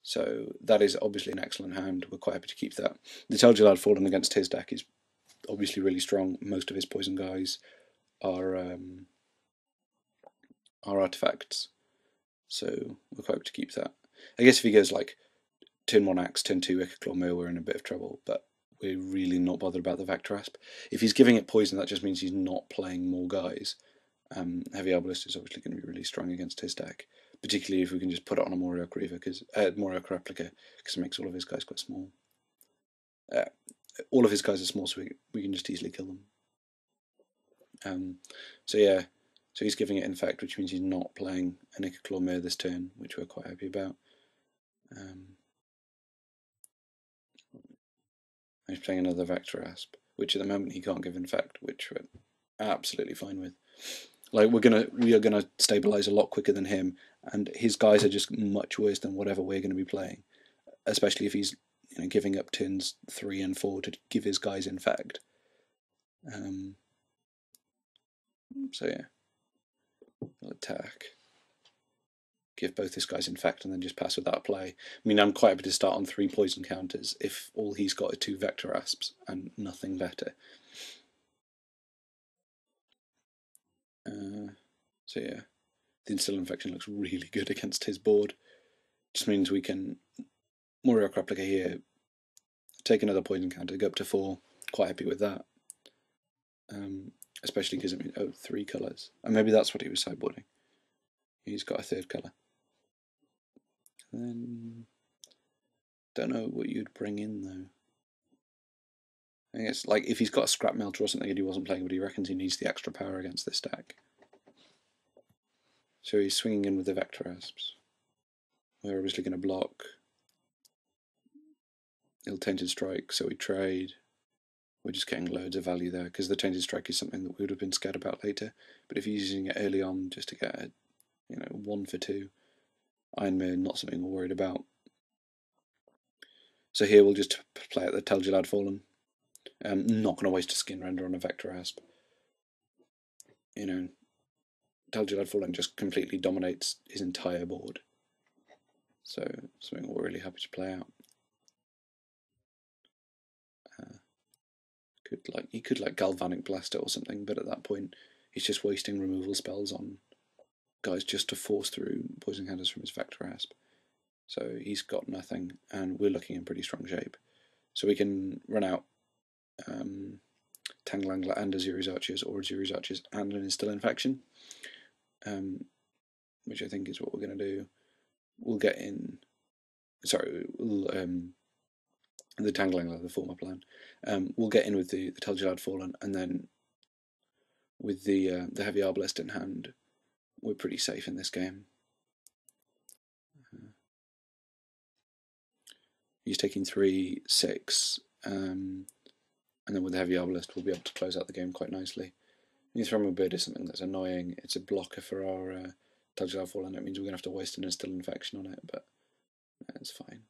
So that is obviously an excellent hand. We're quite happy to keep that. The Telgelad Fallen against his deck is obviously really strong. Most of his poison guys are artifacts, so we're quite happy to keep that. I guess if he goes like turn 1 Axe, turn 2 Ichor Claw, we're in a bit of trouble, but we're really not bothered about the Vector Asp. If he's giving it poison, that just means he's not playing more guys. Heavy Arbalist is obviously going to be really strong against his deck, particularly if we can just put it on a Moriok Reaver, Moriok Replica, because it makes all of his guys quite small. All of his guys are small, so we can just easily kill them. So yeah, so he's giving it Infect, which means he's not playing an Ichor Claw this turn, which we're quite happy about. He's playing another Vector Asp, which at the moment he can't give Infect, which we're absolutely fine with. Like we are gonna stabilize a lot quicker than him, and his guys are just much worse than whatever we're going to be playing. Especially if he's giving up turns 3 and 4 to give his guys Infect. So yeah, we'll attack, give both his guys Infect, and then just pass without play. I mean, I'm quite happy to start on 3 poison counters if all he's got are 2 Vector Asps and nothing better. So yeah, the Instill Infection looks really good against his board. Just means we can Moriok Replica here, take another poison counter, go up to 4. Quite happy with that. Especially because it means 3 colours, and maybe that's what he was sideboarding. He's got a 3rd colour. Then don't know what you'd bring in though. I think it's like if he's got a Scrap Melter or something and he wasn't playing, but he reckons he needs the extra power against this deck. So he's swinging in with the Vector Asps. We're obviously going to block. Ill-Tainted Strike, so we trade. We're just getting loads of value there, because the Tainted Strike is something that we would have been scared about later. But if he's using it early on just to get a 1 for 2, Iron Mirror, not something we're worried about. So here we'll just play at the Telgelad Fallen. Not going to waste a Skin Render on a Vector Asp. Telgelad Fallen just completely dominates his entire board. So something we're really happy to play out. He could Galvanic Blast it or something, but at that point he's just wasting removal spells on guys just to force through poison counters from his Vector Asp. So he's got nothing, and we're looking in pretty strong shape. So we can run out Tanglangler and Azuri's Archers, or Azuri's Archers and an Instill Infection, which I think is what we're going to do. We'll get in. Sorry, the Tanglangler, the former plan. We'll get in with the Telgelad Fallen, and then with the Heavy Arbalest in hand, we're pretty safe in this game. He's taking 3, 6, and then with the Heavy Arbalest we'll be able to close out the game quite nicely. Thrombin Bird is something that's annoying. It's a blocker for our Telgelad Fallen. It means we're going to have to waste an Instill Infection on it, but it's fine.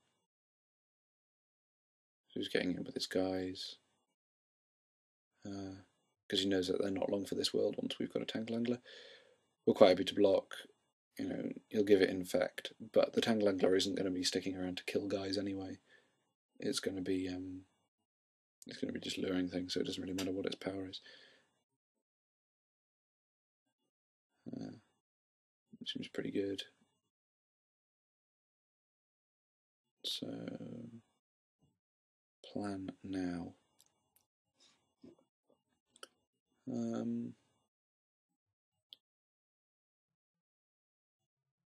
So he's getting in with his guys, because he knows that they're not long for this world once we've got a Tanglangler. We're quite happy to block. He'll give it Infect, but the Tanglangler isn't going to be sticking around to kill guys anyway. It's going to be just luring things, so it doesn't really matter what its power is. Seems pretty good. So, plan now.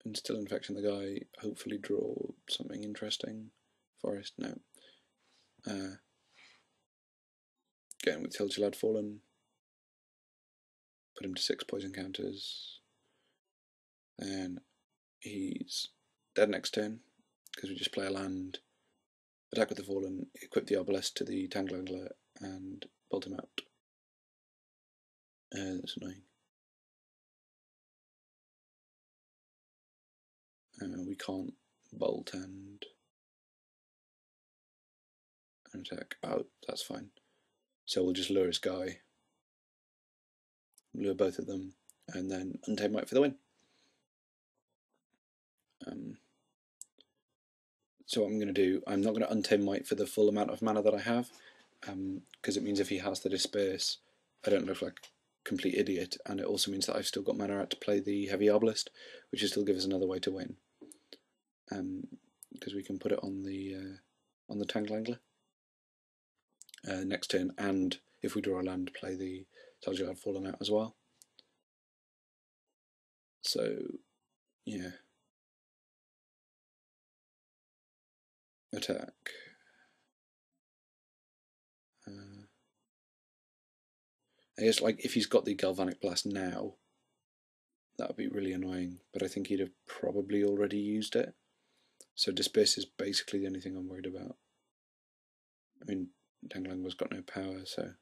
Instill Infection the guy, hopefully draw something interesting. Forest, no. Get in with Telgelad Fallen. Put him to 6 poison counters. Then he's dead next turn, because we just play a land. Attack with the Fallen, equip the Arbalest to the Tanglangler, and bolt him out. That's annoying. We can't bolt and attack. Oh, that's fine. So we'll just lure his guy, lure both of them, and then Untamed Might for the win. So what I'm going to do, I'm not going to Untamed Might for the full amount of mana that I have, because it means if he has the Disperse, I don't look like a complete idiot, and it also means that I've still got mana out to play the Heavy Arbalest, which will still give us another way to win. Because we can put it on the Tangle Angler next turn, and if we draw a land, play the Salgard Fallen out as well. So, yeah. Attack. I guess, like, if he's got the Galvanic Blast now, that would be really annoying, but I think he'd have probably already used it. So Disperse is basically the only thing I'm worried about. I mean, Tanglanger's got no power, so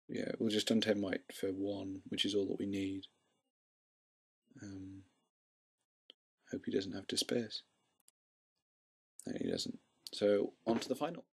yeah, we'll just Untamed Might for 1, which is all that we need. Hope he doesn't have Disperse. No, he doesn't. So on to the final.